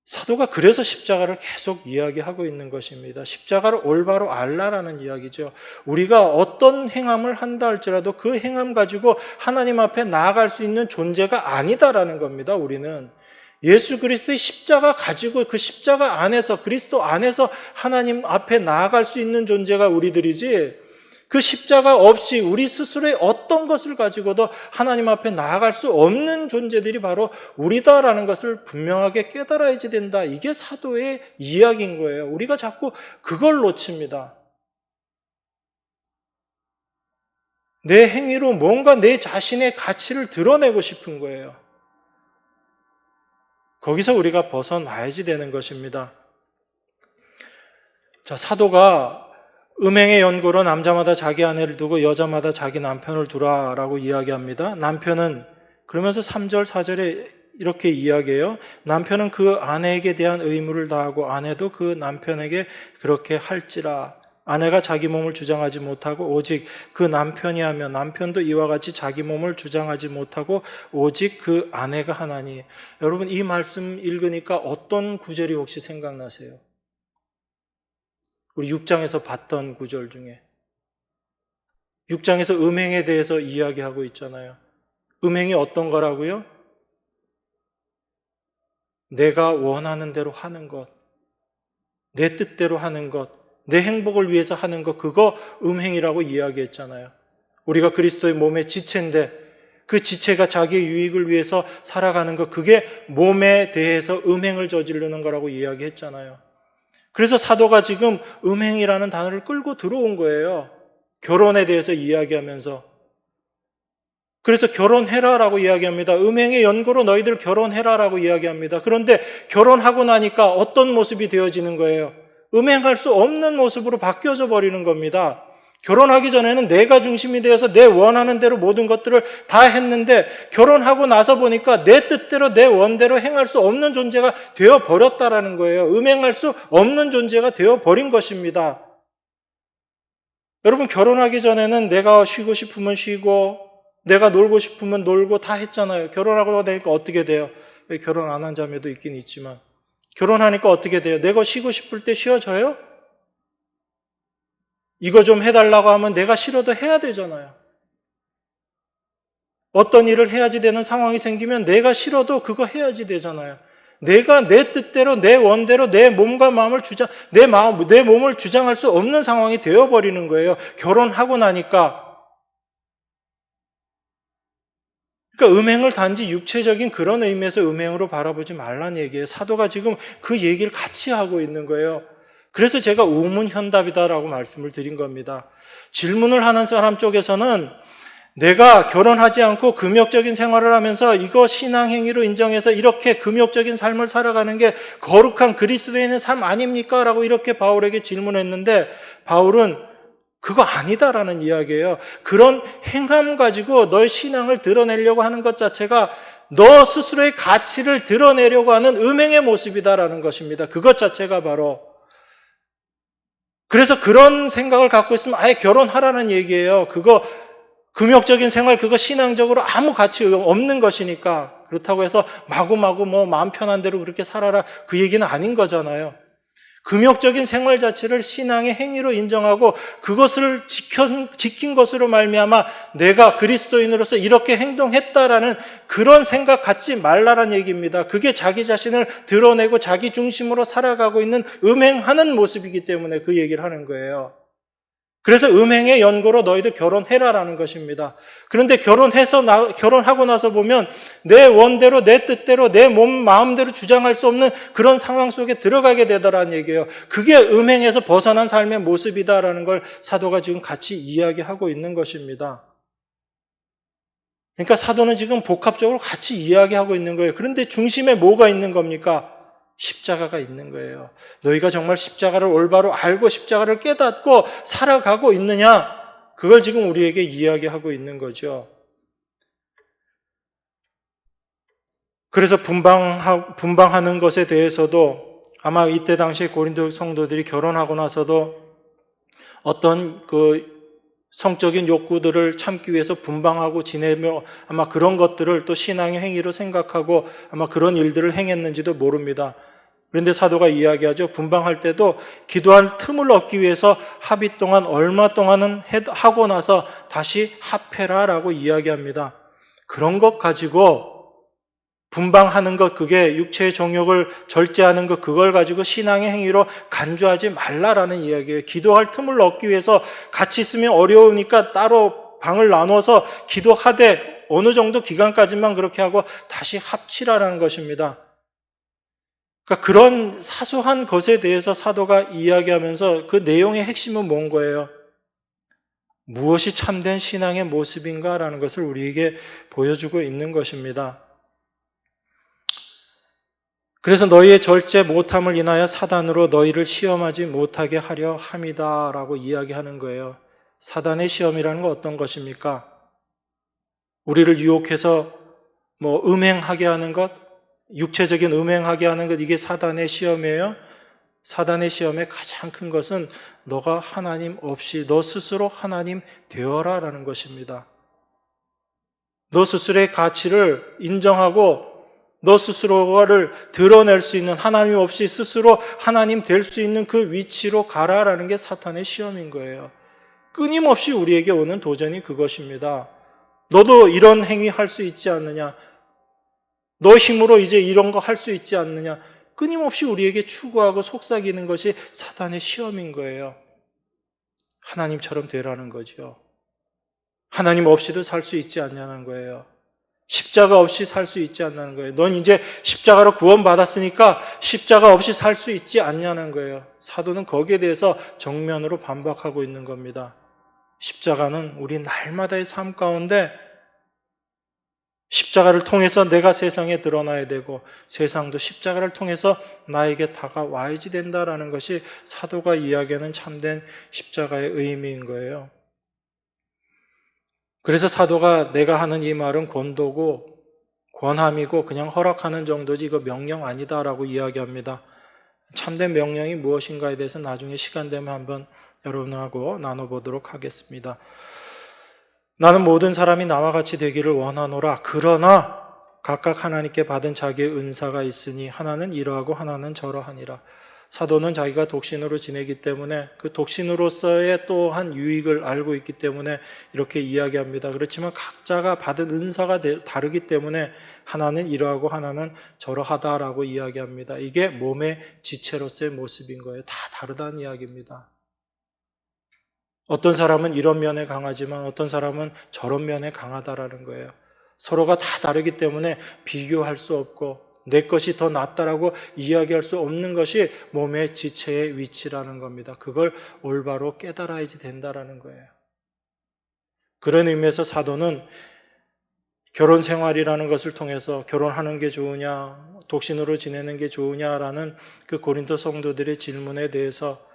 사도가 그래서 십자가를 계속 이야기하고 있는 것입니다. 십자가를 올바로 알라라는 이야기죠. 우리가 어떤 행함을 한다 할지라도 그 행함 가지고 하나님 앞에 나아갈 수 있는 존재가 아니다라는 겁니다. 우리는 예수 그리스도의 십자가 가지고 그 십자가 안에서 그리스도 안에서 하나님 앞에 나아갈 수 있는 존재가 우리들이지, 그 십자가 없이 우리 스스로의 어떤 것을 가지고도 하나님 앞에 나아갈 수 없는 존재들이 바로 우리다라는 것을 분명하게 깨달아야지 된다. 이게 사도의 이야기인 거예요. 우리가 자꾸 그걸 놓칩니다. 내 행위로 뭔가 내 자신의 가치를 드러내고 싶은 거예요. 거기서 우리가 벗어나야지 되는 것입니다. 자, 사도가 음행의 연고로 남자마다 자기 아내를 두고 여자마다 자기 남편을 두라라고 이야기합니다. 남편은 그러면서 3절, 4절에 이렇게 이야기해요. 남편은 그 아내에게 대한 의무를 다하고 아내도 그 남편에게 그렇게 할지라. 아내가 자기 몸을 주장하지 못하고 오직 그 남편이 하며 남편도 이와 같이 자기 몸을 주장하지 못하고 오직 그 아내가 하나니. 여러분, 이 말씀 읽으니까 어떤 구절이 혹시 생각나세요? 우리 6장에서 봤던 구절 중에 6장에서 음행에 대해서 이야기하고 있잖아요. 음행이 어떤 거라고요? 내가 원하는 대로 하는 것, 내 뜻대로 하는 것, 내 행복을 위해서 하는 것, 그거 음행이라고 이야기했잖아요. 우리가 그리스도의 몸의 지체인데 그 지체가 자기의 유익을 위해서 살아가는 것, 그게 몸에 대해서 음행을 저지르는 거라고 이야기했잖아요. 그래서 사도가 지금 음행이라는 단어를 끌고 들어온 거예요. 결혼에 대해서 이야기하면서. 그래서 결혼해라라고 이야기합니다. 음행의 연고로 너희들 결혼해라라고 이야기합니다. 그런데 결혼하고 나니까 어떤 모습이 되어지는 거예요? 음행할 수 없는 모습으로 바뀌어져 버리는 겁니다. 결혼하기 전에는 내가 중심이 되어서 내 원하는 대로 모든 것들을 다 했는데 결혼하고 나서 보니까 내 뜻대로 내 원대로 행할 수 없는 존재가 되어버렸다라는 거예요. 음행할 수 없는 존재가 되어버린 것입니다. 여러분, 결혼하기 전에는 내가 쉬고 싶으면 쉬고 내가 놀고 싶으면 놀고 다 했잖아요. 결혼하고 나니까 어떻게 돼요? 결혼 안 한 자매도 있긴 있지만 결혼하니까 어떻게 돼요? 내가 쉬고 싶을 때 쉬어져요? 이거 좀 해달라고 하면 내가 싫어도 해야 되잖아요. 어떤 일을 해야지 되는 상황이 생기면 내가 싫어도 그거 해야지 되잖아요. 내가 내 뜻대로 내 원대로 내 몸과 마음을 내 몸을 주장할 수 없는 상황이 되어버리는 거예요. 결혼하고 나니까. 그러니까 음행을 단지 육체적인 그런 의미에서 음행으로 바라보지 말란 얘기예요. 사도가 지금 그 얘기를 같이 하고 있는 거예요. 그래서 제가 우문현답이다라고 말씀을 드린 겁니다. 질문을 하는 사람 쪽에서는 내가 결혼하지 않고 금욕적인 생활을 하면서 이거 신앙행위로 인정해서 이렇게 금욕적인 삶을 살아가는 게 거룩한 그리스도인의 삶 아닙니까? 라고 이렇게 바울에게 질문했는데 바울은 그거 아니다라는 이야기예요. 그런 행함 가지고 너의 신앙을 드러내려고 하는 것 자체가 너 스스로의 가치를 드러내려고 하는 음행의 모습이다라는 것입니다. 그것 자체가 바로. 그래서 그런 생각을 갖고 있으면 아예 결혼하라는 얘기예요. 그거 금욕적인 생활, 그거 신앙적으로 아무 가치 없는 것이니까. 그렇다고 해서 마구마구 마음 편한 대로 그렇게 살아라, 그 얘기는 아닌 거잖아요. 금욕적인 생활 자체를 신앙의 행위로 인정하고 그것을 지킨 것으로 말미암아 내가 그리스도인으로서 이렇게 행동했다라는 그런 생각 갖지 말라란 얘기입니다. 그게 자기 자신을 드러내고 자기 중심으로 살아가고 있는 음행하는 모습이기 때문에 그 얘기를 하는 거예요. 그래서 음행의 연고로 너희들 결혼해라라는 것입니다. 그런데 결혼하고 나서 보면 내 원대로 내 뜻대로 내 몸 마음대로 주장할 수 없는 그런 상황 속에 들어가게 되더라는 얘기예요. 그게 음행에서 벗어난 삶의 모습이다라는 걸 사도가 지금 같이 이야기하고 있는 것입니다. 그러니까 사도는 지금 복합적으로 같이 이야기하고 있는 거예요. 그런데 중심에 뭐가 있는 겁니까? 십자가가 있는 거예요. 너희가 정말 십자가를 올바로 알고 십자가를 깨닫고 살아가고 있느냐? 그걸 지금 우리에게 이야기하고 있는 거죠. 그래서 분방하는 것에 대해서도 아마 이때 당시에 고린도 성도들이 결혼하고 나서도 어떤 그 성적인 욕구들을 참기 위해서 분방하고 지내며 아마 그런 것들을 또 신앙의 행위로 생각하고 아마 그런 일들을 행했는지도 모릅니다. 그런데 사도가 이야기하죠. 분방할 때도 기도할 틈을 얻기 위해서 합의 동안 얼마 동안은 하고 나서 다시 합해라라고 이야기합니다. 그런 것 가지고 분방하는 것, 그게 육체의 정욕을 절제하는 것, 그걸 가지고 신앙의 행위로 간주하지 말라라는 이야기예요. 기도할 틈을 얻기 위해서 같이 있으면 어려우니까 따로 방을 나눠서 기도하되 어느 정도 기간까지만 그렇게 하고 다시 합치라라는 것입니다. 그러니까 그런 사소한 것에 대해서 사도가 이야기하면서 그 내용의 핵심은 뭔 거예요? 무엇이 참된 신앙의 모습인가라는 것을 우리에게 보여주고 있는 것입니다. 그래서 너희의 절제 못함을 인하여 사단으로 너희를 시험하지 못하게 하려 함이다라고 이야기하는 거예요. 사단의 시험이라는 건 어떤 것입니까? 우리를 유혹해서 음행하게 하는 것, 육체적인 음행하게 하는 것, 이게 사단의 시험이에요. 사단의 시험의 가장 큰 것은 너가 하나님 없이 너 스스로 하나님 되어라라는 것입니다. 너 스스로의 가치를 인정하고 너 스스로를 드러낼 수 있는, 하나님 없이 스스로 하나님 될 수 있는 그 위치로 가라라는 게 사탄의 시험인 거예요. 끊임없이 우리에게 오는 도전이 그것입니다. 너도 이런 행위 할 수 있지 않느냐? 너 힘으로 이제 이런 거 할 수 있지 않느냐? 끊임없이 우리에게 추구하고 속삭이는 것이 사탄의 시험인 거예요. 하나님처럼 되라는 거죠. 하나님 없이도 살 수 있지 않냐는 거예요. 십자가 없이 살 수 있지 않냐는 거예요. 넌 이제 십자가로 구원받았으니까 십자가 없이 살 수 있지 않냐는 거예요. 사도는 거기에 대해서 정면으로 반박하고 있는 겁니다. 십자가는 우리 날마다의 삶 가운데 십자가를 통해서 내가 세상에 드러나야 되고 세상도 십자가를 통해서 나에게 다가와야지 된다라는 것이 사도가 이야기하는 참된 십자가의 의미인 거예요. 그래서 사도가 내가 하는 이 말은 권도고 권함이고 그냥 허락하는 정도지 이거 명령 아니다라고 이야기합니다. 참된 명령이 무엇인가에 대해서 나중에 시간 되면 한번 여러분하고 나눠보도록 하겠습니다. 나는 모든 사람이 나와 같이 되기를 원하노라. 그러나 각각 하나님께 받은 자기의 은사가 있으니 하나는 이러하고 하나는 저러하니라. 사도는 자기가 독신으로 지내기 때문에 그 독신으로서의 또한 유익을 알고 있기 때문에 이렇게 이야기합니다. 그렇지만 각자가 받은 은사가 다르기 때문에 하나는 이러하고 하나는 저러하다라고 이야기합니다. 이게 몸의 지체로서의 모습인 거예요. 다 다르다는 이야기입니다. 어떤 사람은 이런 면에 강하지만 어떤 사람은 저런 면에 강하다라는 거예요. 서로가 다 다르기 때문에 비교할 수 없고 내 것이 더 낫다라고 이야기할 수 없는 것이 몸의 지체의 위치라는 겁니다. 그걸 올바로 깨달아야지 된다라는 거예요. 그런 의미에서 사도는 결혼 생활이라는 것을 통해서 결혼하는 게 좋으냐, 독신으로 지내는 게 좋으냐라는 그 고린도 성도들의 질문에 대해서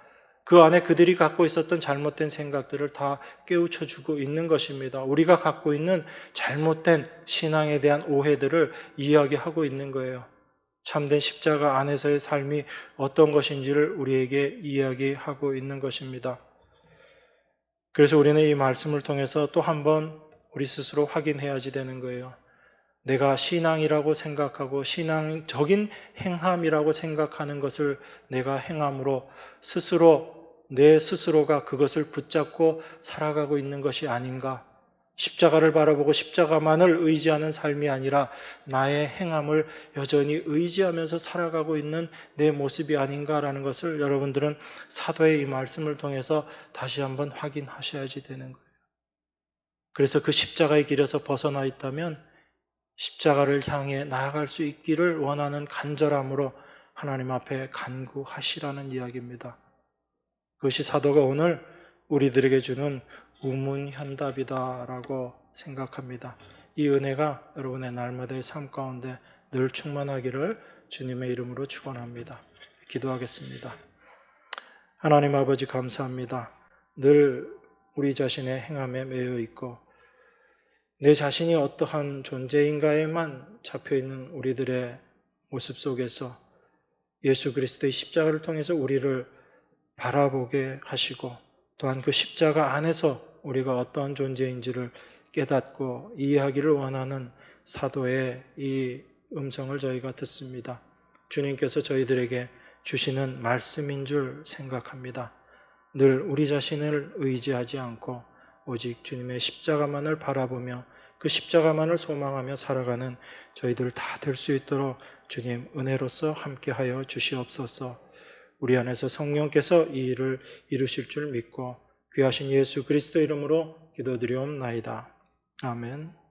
그 안에 그들이 갖고 있었던 잘못된 생각들을 다 깨우쳐주고 있는 것입니다. 우리가 갖고 있는 잘못된 신앙에 대한 오해들을 이야기하고 있는 거예요. 참된 십자가 안에서의 삶이 어떤 것인지를 우리에게 이야기하고 있는 것입니다. 그래서 우리는 이 말씀을 통해서 또 한 번 우리 스스로 확인해야지 되는 거예요. 내가 신앙이라고 생각하고 신앙적인 행함이라고 생각하는 것을 내가 행함으로 내 스스로가 그것을 붙잡고 살아가고 있는 것이 아닌가. 십자가를 바라보고 십자가만을 의지하는 삶이 아니라 나의 행함을 여전히 의지하면서 살아가고 있는 내 모습이 아닌가라는 것을 여러분들은 사도의 이 말씀을 통해서 다시 한번 확인하셔야지 되는 거예요. 그래서 그 십자가의 길에서 벗어나 있다면 십자가를 향해 나아갈 수 있기를 원하는 간절함으로 하나님 앞에 간구하시라는 이야기입니다. 그것이 사도가 오늘 우리들에게 주는 우문현답이다라고 생각합니다. 이 은혜가 여러분의 날마다의 삶 가운데 늘 충만하기를 주님의 이름으로 축원합니다. 기도하겠습니다. 하나님 아버지 감사합니다. 늘 우리 자신의 행함에 매여 있고 내 자신이 어떠한 존재인가에만 잡혀있는 우리들의 모습 속에서 예수 그리스도의 십자가를 통해서 우리를 바라보게 하시고 또한 그 십자가 안에서 우리가 어떠한 존재인지를 깨닫고 이해하기를 원하는 사도의 이 음성을 저희가 듣습니다. 주님께서 저희들에게 주시는 말씀인 줄 생각합니다. 늘 우리 자신을 의지하지 않고 오직 주님의 십자가만을 바라보며 그 십자가만을 소망하며 살아가는 저희들 다 될 수 있도록 주님 은혜로서 함께하여 주시옵소서. 우리 안에서 성령께서 이 일을 이루실 줄 믿고 귀하신 예수 그리스도 이름으로 기도드리옵나이다. 아멘.